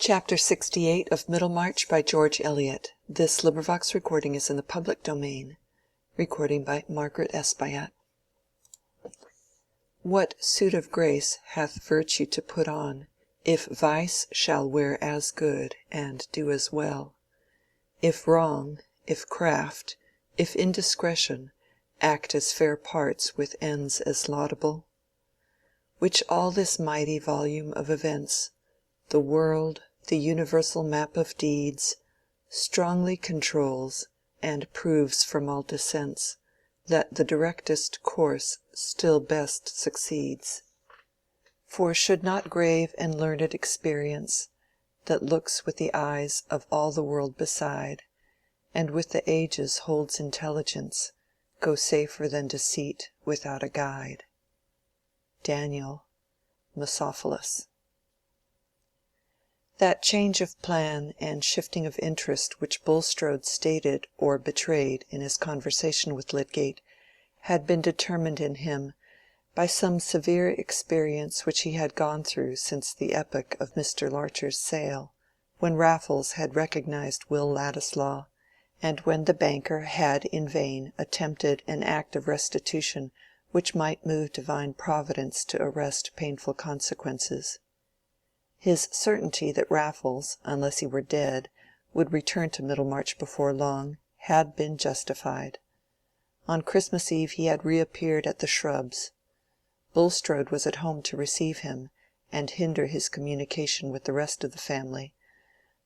Chapter 68 of Middlemarch by George Eliot. This recording is in the public domain. What suit of grace hath virtue to put on, if vice shall wear as good, and do as well? If wrong, if craft, if indiscretion, act as fair parts with ends as laudable? Which all this mighty volume of events, the world, the universal map of deeds, strongly controls, and proves from all dissents, that the directest course still best succeeds. For should not grave and learned experience, that looks with the eyes of all the world beside, and with the ages holds intelligence, go safer than deceit without a guide? Daniel, Mesophilus. That change of plan and shifting of interest which Bulstrode stated or betrayed in his conversation with Lydgate had been determined in him by some severe experience which he had gone through since the epoch of Mr. Larcher's sale, when Raffles had recognized Will Ladislaw, and when the banker had in vain attempted an act of restitution which might move divine providence to arrest painful consequences. His certainty that Raffles, unless he were dead, would return to Middlemarch before long, had been justified. On Christmas Eve he had reappeared at the Shrubs. Bulstrode was at home to receive him, and hinder his communication with the rest of the family,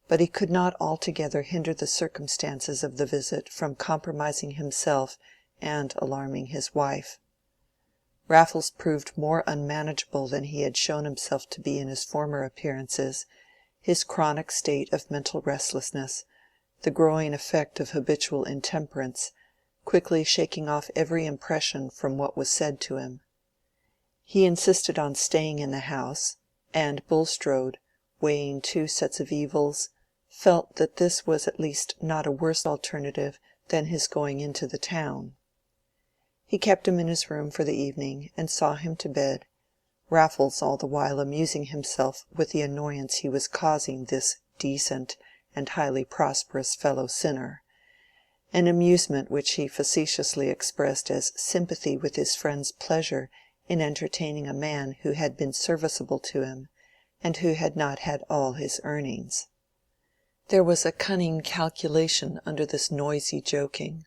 but he could not altogether hinder the circumstances of the visit from compromising himself and alarming his wife. Raffles proved more unmanageable than he had shown himself to be in his former appearances. His chronic state of mental restlessness, the growing effect of habitual intemperance, quickly shaking off every impression from what was said to him. He insisted on staying in the house, and Bulstrode, weighing two sets of evils, felt that this was at least not a worse alternative than his going into the town. He kept him in his room for the evening, and saw him to bed, Raffles all the while amusing himself with the annoyance he was causing this decent and highly prosperous fellow sinner, an amusement which he facetiously expressed as sympathy with his friend's pleasure in entertaining a man who had been serviceable to him, and who had not had all his earnings. There was a cunning calculation under this noisy joking,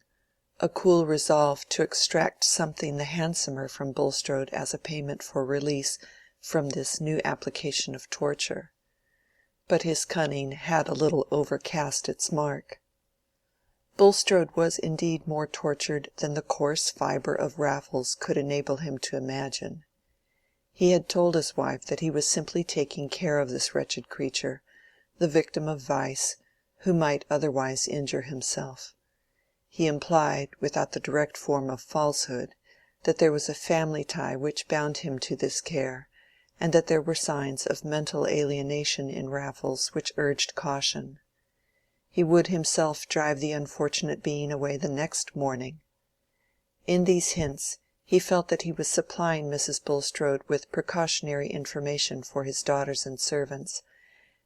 a cool resolve to extract something the handsomer from Bulstrode as a payment for release from this new application of torture. But his cunning had a little overcast its mark. Bulstrode was indeed more tortured than the coarse fibre of Raffles could enable him to imagine. He had told his wife that he was simply taking care of this wretched creature, the victim of vice, who might otherwise injure himself. He implied, without the direct form of falsehood, that there was a family tie which bound him to this care, and that there were signs of mental alienation in Raffles which urged caution. He would himself drive the unfortunate being away the next morning. In these hints he felt that he was supplying Mrs. Bulstrode with precautionary information for his daughters and servants,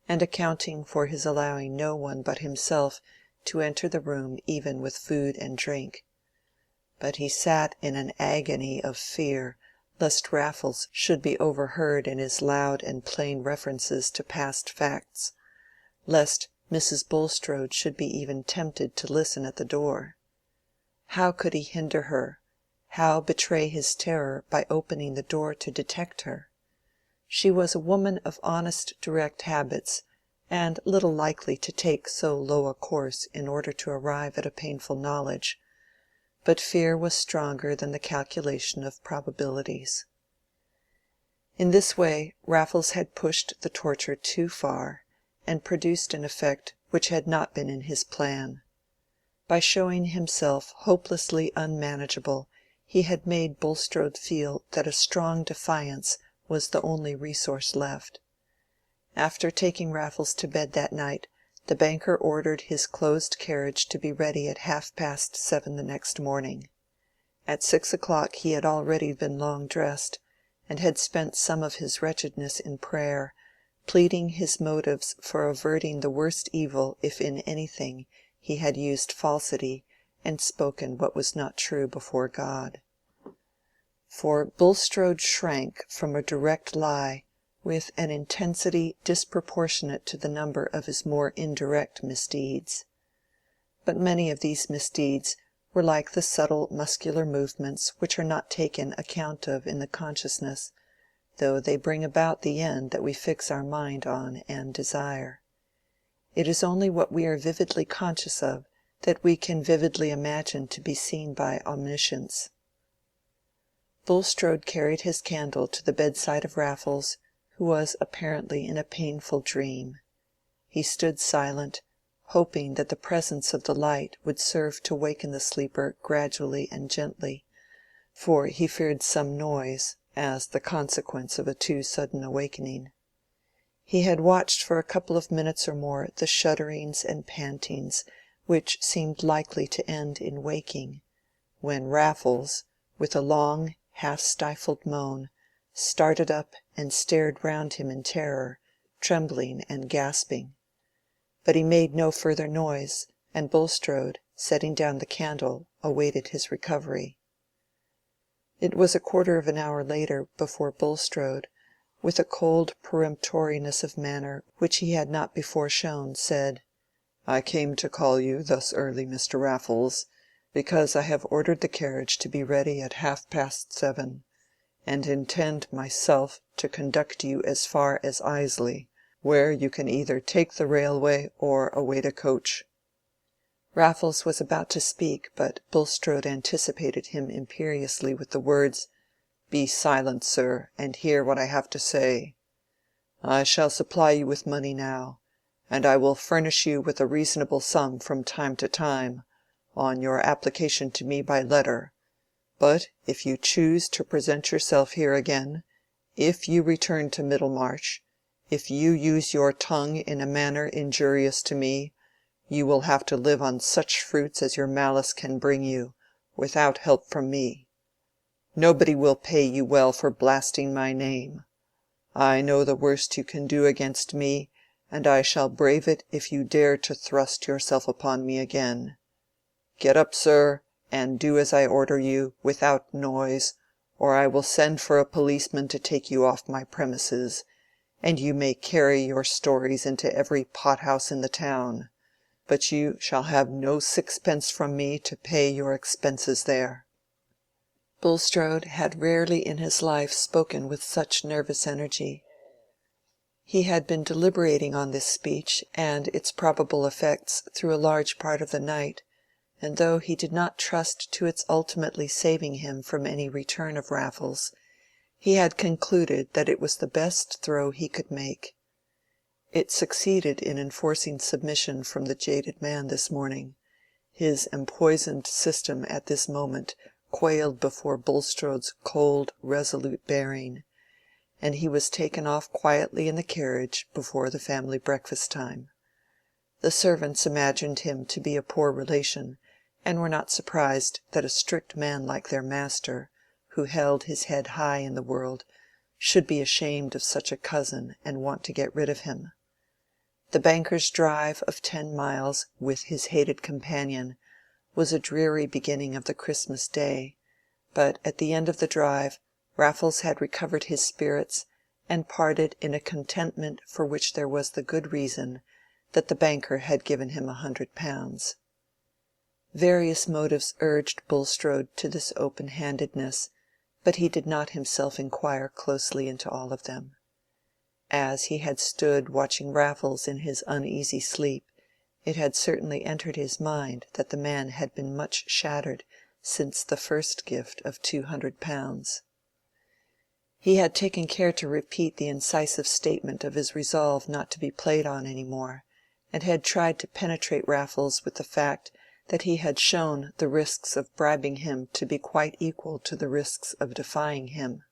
and accounting for his allowing no one but himself to enter the room even with food and drink. But he sat in an agony of fear lest Raffles should be overheard in his loud and plain references to past facts, lest Mrs. Bulstrode should be even tempted to listen at the door. How could he hinder her, how betray his terror by opening the door to detect her? She was a woman of honest direct habits, and little likely to take so low a course in order to arrive at a painful knowledge, but fear was stronger than the calculation of probabilities. In this way Raffles had pushed the torture too far, and produced an effect which had not been in his plan. By showing himself hopelessly unmanageable, he had made Bulstrode feel that a strong defiance was the only resource left. After taking Raffles to bed that night, the banker ordered his closed carriage to be ready at 7:30 the next morning. At 6 o'clock he had already been long dressed, and had spent some of his wretchedness in prayer, pleading his motives for averting the worst evil if in anything he had used falsity and spoken what was not true before God. For Bulstrode shrank from a direct lie with an intensity disproportionate to the number of his more indirect misdeeds. But many of these misdeeds were like the subtle muscular movements which are not taken account of in the consciousness, though they bring about the end that we fix our mind on and desire. It is only what we are vividly conscious of that we can vividly imagine to be seen by omniscience. Bulstrode carried his candle to the bedside of Raffles, who was apparently in a painful dream. He stood silent, hoping that the presence of the light would serve to waken the sleeper gradually and gently, for he feared some noise, as the consequence of a too sudden awakening. He had watched for a couple of minutes or more the shudderings and pantings which seemed likely to end in waking, when Raffles, with a long half-stifled moan, started up and stared round him in terror, trembling and gasping. But he made no further noise, and Bulstrode, setting down the candle, awaited his recovery. It was a quarter of an hour later before Bulstrode, with a cold peremptoriness of manner which he had not before shown, said, "I came to call you thus early, Mr. Raffles, because I have ordered the carriage to be ready at 7:30, and intend myself to conduct you as far as Isley, where you can either take the railway or await a coach." Raffles was about to speak, but Bulstrode anticipated him imperiously with the words, "Be silent, sir, and hear what I have to say. I shall supply you with money now, and I will furnish you with a reasonable sum from time to time, on your application to me by letter, but if you choose to present yourself here again, if you return to Middlemarch, if you use your tongue in a manner injurious to me, you will have to live on such fruits as your malice can bring you, without help from me. Nobody will pay you well for blasting my name. I know the worst you can do against me, and I shall brave it if you dare to thrust yourself upon me again. Get up, sir, and do as I order you, without noise, or I will send for a policeman to take you off my premises, and you may carry your stories into every pothouse in the town, but you shall have no sixpence from me to pay your expenses there." Bulstrode had rarely in his life spoken with such nervous energy. He had been deliberating on this speech and its probable effects through a large part of the night, and though he did not trust to its ultimately saving him from any return of Raffles, he had concluded that it was the best throw he could make. It succeeded in enforcing submission from the jaded man this morning. His empoisoned system at this moment quailed before Bulstrode's cold, resolute bearing, and he was taken off quietly in the carriage before the family breakfast time. The servants imagined him to be a poor relation, and were not surprised that a strict man like their master, who held his head high in the world, should be ashamed of such a cousin and want to get rid of him. The banker's drive of 10 miles with his hated companion was a dreary beginning of the Christmas day, but at the end of the drive Raffles had recovered his spirits and parted in a contentment for which there was the good reason that the banker had given him £100. Various motives urged Bulstrode to this open-handedness, but he did not himself inquire closely into all of them. As he had stood watching Raffles in his uneasy sleep, it had certainly entered his mind that the man had been much shattered since the first gift of £200. He had taken care to repeat the incisive statement of his resolve not to be played on any more, and had tried to penetrate Raffles with the fact that he had shown the risks of bribing him to be quite equal to the risks of defying him.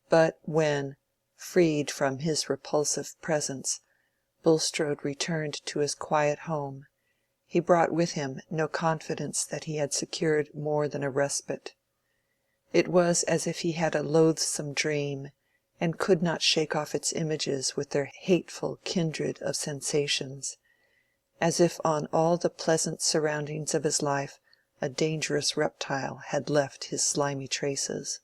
But when, freed from his repulsive presence, Bulstrode returned to his quiet home, he brought with him no confidence that he had secured more than a respite. It was as if he had a loathsome dream, and could not shake off its images with their hateful kindred of sensations, as if on all the pleasant surroundings of his life a dangerous reptile had left his slimy traces.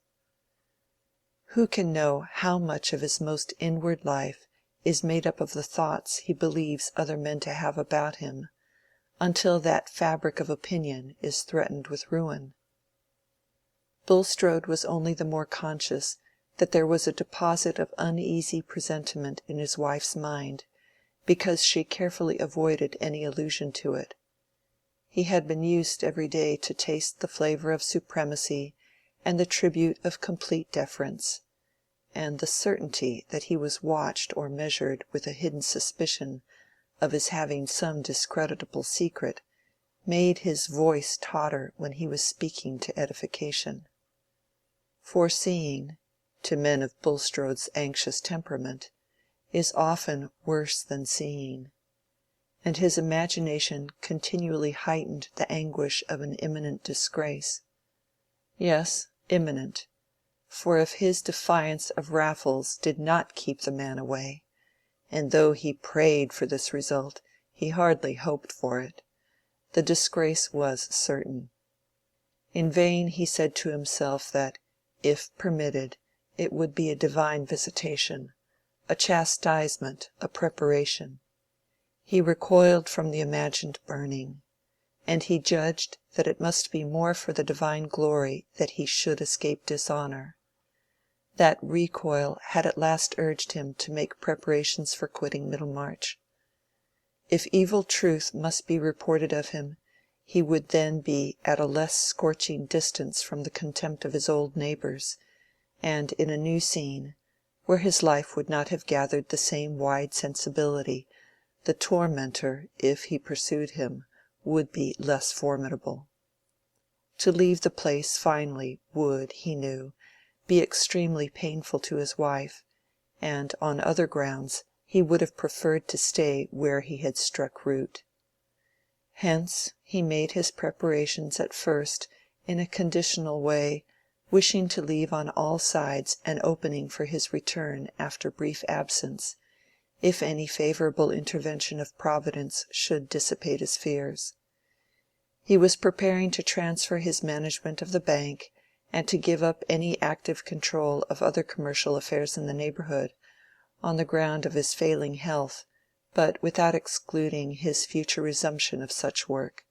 Who can know how much of his most inward life is made up of the thoughts he believes other men to have about him, until that fabric of opinion is threatened with ruin? Bulstrode was only the more conscious that there was a deposit of uneasy presentiment in his wife's mind, because she carefully avoided any allusion to it. He had been used every day to taste the flavor of supremacy and the tribute of complete deference, and the certainty that he was watched or measured with a hidden suspicion of his having some discreditable secret made his voice totter when he was speaking to edification. Foreseeing, to men of Bulstrode's anxious temperament, is often worse than seeing, and his imagination continually heightened the anguish of an imminent disgrace. Yes, imminent, for if his defiance of Raffles did not keep the man away, and though he prayed for this result, he hardly hoped for it, the disgrace was certain. In vain he said to himself that, if permitted, it would be a divine visitation, a chastisement, a preparation. He recoiled from the imagined burning, and he judged that it must be more for the divine glory that he should escape dishonor. That recoil had at last urged him to make preparations for quitting Middlemarch. If evil truth must be reported of him, he would then be at a less scorching distance from the contempt of his old neighbors, and in a new scene, where his life would not have gathered the same wide sensibility, the tormentor, if he pursued him, would be less formidable. To leave the place finally would, he knew, be extremely painful to his wife, and on other grounds he would have preferred to stay where he had struck root. Hence he made his preparations at first in a conditional way, wishing to leave on all sides an opening for his return after brief absence, if any favorable intervention of Providence should dissipate his fears. He was preparing to transfer his management of the bank and to give up any active control of other commercial affairs in the neighborhood, on the ground of his failing health, but without excluding his future resumption of such work.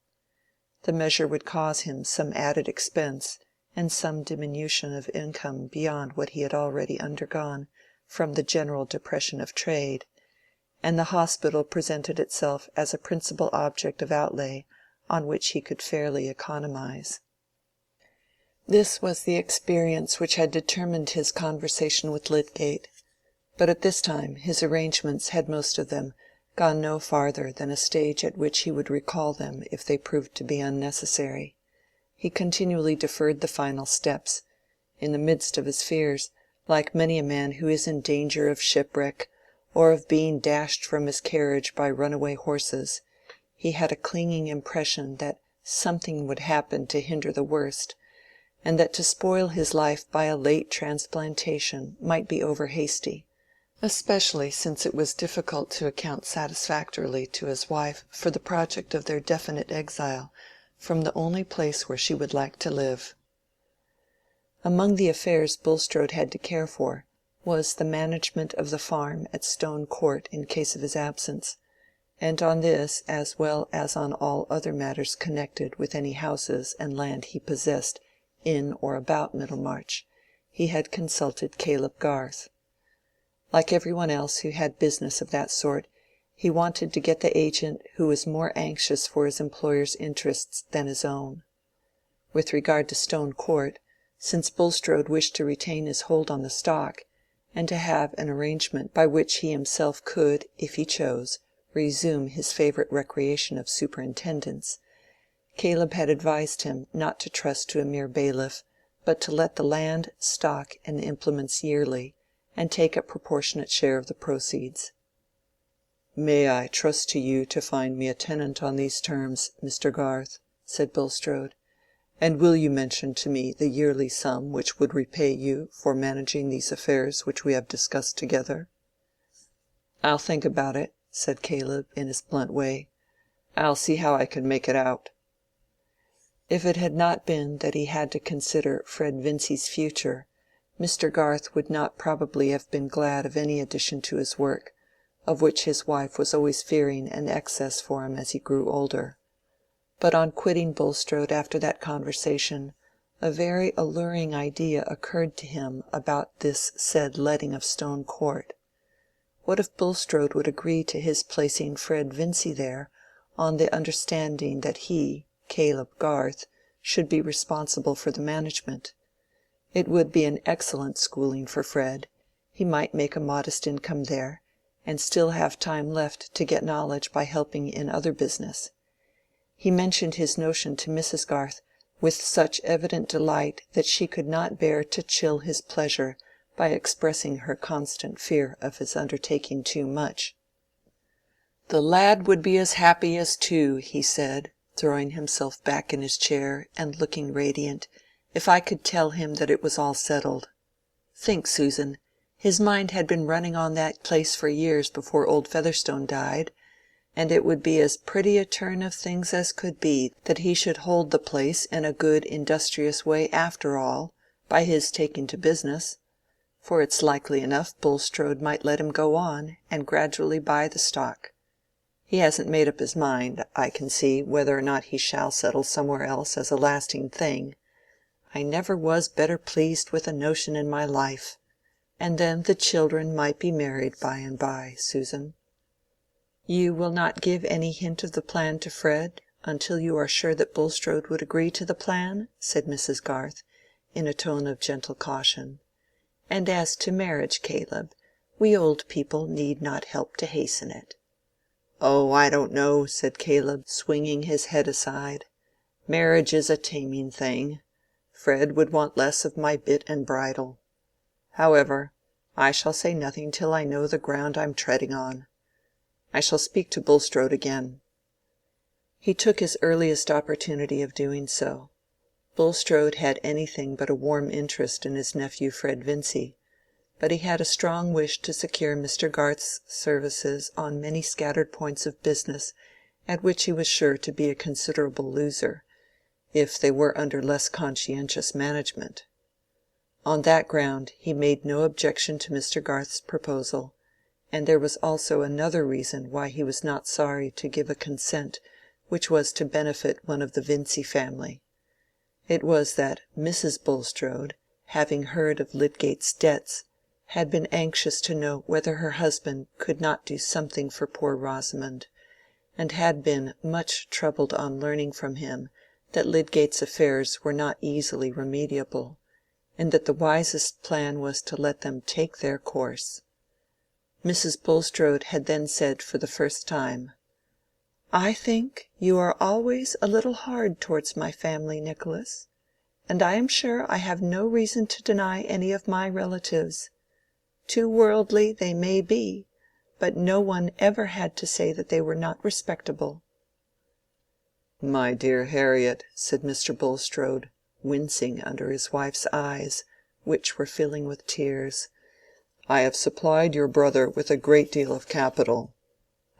The measure would cause him some added expense and some diminution of income beyond what he had already undergone from the general depression of trade, and the hospital presented itself as a principal object of outlay on which he could fairly economize. This was the experience which had determined his conversation with Lydgate, but at this time his arrangements had most of them gone no farther than a stage at which he would recall them if they proved to be unnecessary. He continually deferred the final steps. In the midst of his fears, like many a man who is in danger of shipwreck or of being dashed from his carriage by runaway horses, he had a clinging impression that something would happen to hinder the worst, and that to spoil his life by a late transplantation might be over-hasty, especially since it was difficult to account satisfactorily to his wife for the project of their definite exile from the only place where she would like to live. Among the affairs Bulstrode had to care for was the management of the farm at Stone Court in case of his absence, and on this, as well as on all other matters connected with any houses and land he possessed in or about Middlemarch, he had consulted Caleb Garth. Like every one else who had business of that sort, he wanted to get the agent who was more anxious for his employer's interests than his own. With regard to Stone Court, since Bulstrode wished to retain his hold on the stock, and to have an arrangement by which he himself could, if he chose, resume his favorite recreation of superintendence, Caleb had advised him not to trust to a mere bailiff, but to let the land, stock, and implements yearly, and take a proportionate share of the proceeds. "May I trust to you to find me a tenant on these terms, Mr. Garth?" said Bulstrode, And will you mention to me the yearly sum which would repay you for managing these affairs which we have discussed together?" "I'll think about it," said Caleb, in his blunt way. "I'll see how I can make it out." If it had not been that he had to consider Fred Vincy's future, Mr. Garth would not probably have been glad of any addition to his work, of which his wife was always fearing an excess for him as he grew older. But on quitting Bulstrode after that conversation, a very alluring idea occurred to him about this said letting of Stone Court. What if Bulstrode would agree to his placing Fred Vincy there, on the understanding that he, Caleb Garth, should be responsible for the management? It would be an excellent schooling for Fred. He might make a modest income there, and still have time left to get knowledge by helping in other business. He mentioned his notion to Mrs. Garth with such evident delight that she could not bear to chill his pleasure by expressing her constant fear of his undertaking too much. "The lad would be as happy as two," he said, throwing himself back in his chair and looking radiant, "if I could tell him that it was all settled. Think, Susan, his mind had been running on that place for years before old Featherstone died, and it would be as pretty a turn of things as could be that he should hold the place in a good industrious way after all, by his taking to business. For it's likely enough Bulstrode might let him go on, and gradually buy the stock. He hasn't made up his mind, I can see, whether or not he shall settle somewhere else as a lasting thing. I never was better pleased with a notion in my life. And then the children might be married by and by, Susan." "You will not give any hint of the plan to Fred, until you are sure that Bulstrode would agree to the plan?" said Mrs. Garth, in a tone of gentle caution. "And as to marriage, Caleb, we old people need not help to hasten it." "Oh, I don't know," said Caleb, swinging his head aside. "Marriage is a taming thing. Fred would want less of my bit and bridle. However, I shall say nothing till I know the ground I'm treading on. I shall speak to Bulstrode again." He took his earliest opportunity of doing so. Bulstrode had anything but a warm interest in his nephew Fred Vincy, but he had a strong wish to secure Mr. Garth's services on many scattered points of business at which he was sure to be a considerable loser, if they were under less conscientious management. On that ground he made no objection to Mr. Garth's proposal, and there was also another reason why he was not sorry to give a consent which was to benefit one of the Vincy family. It was that Mrs. Bulstrode, having heard of Lydgate's debts, had been anxious to know whether her husband could not do something for poor Rosamond, and had been much troubled on learning from him that Lydgate's affairs were not easily remediable, and that the wisest plan was to let them take their course. Mrs. Bulstrode had then said for the first time, "I think you are always a little hard towards my family, Nicholas, and I am sure I have no reason to deny any of my relatives. Too worldly they may be, but no one ever had to say that they were not respectable." "My dear Harriet," said Mr. Bulstrode, wincing under his wife's eyes, which were filling with tears, "I have supplied your brother with a great deal of capital.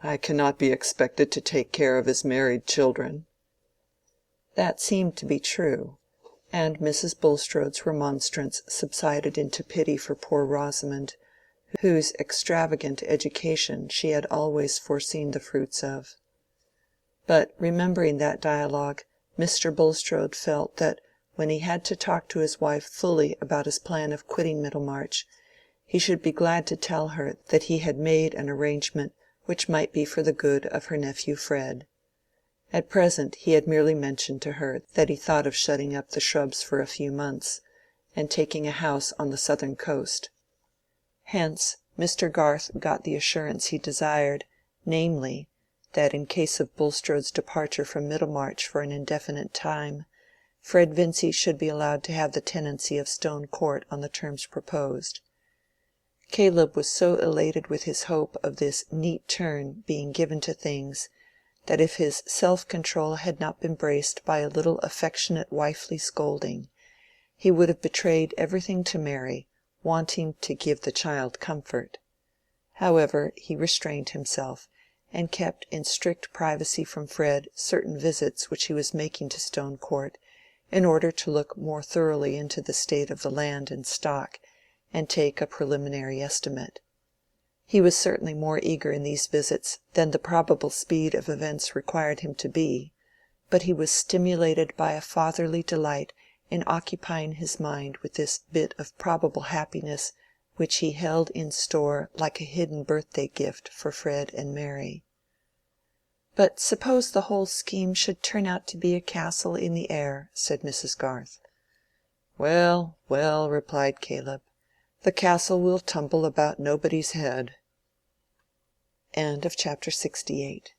I cannot be expected to take care of his married children." That seemed to be true, and Mrs. Bulstrode's remonstrance subsided into pity for poor Rosamond, whose extravagant education she had always foreseen the fruits of. But remembering that dialogue, Mr. Bulstrode felt that when he had to talk to his wife fully about his plan of quitting Middlemarch, he should be glad to tell her that he had made an arrangement which might be for the good of her nephew Fred. At present he had merely mentioned to her that he thought of shutting up the Shrubs for a few months, and taking a house on the southern coast. Hence Mr. Garth got the assurance he desired, namely, that in case of Bulstrode's departure from Middlemarch for an indefinite time, Fred Vincy should be allowed to have the tenancy of Stone Court on the terms proposed. Caleb was so elated with his hope of this neat turn being given to things that if his self-control had not been braced by a little affectionate wifely scolding, he would have betrayed everything to Mary, wanting to give the child comfort. However, he restrained himself, and kept in strict privacy from Fred certain visits which he was making to Stone Court, in order to look more thoroughly into the state of the land and stock, and take a preliminary estimate. He was certainly more eager in these visits than the probable speed of events required him to be, but he was stimulated by a fatherly delight in occupying his mind with this bit of probable happiness which he held in store like a hidden birthday gift for Fred and Mary. "But suppose the whole scheme should turn out to be a castle in the air," said Mrs. Garth. "Well, well," replied Caleb, "the castle will tumble about nobody's head." Chapter 68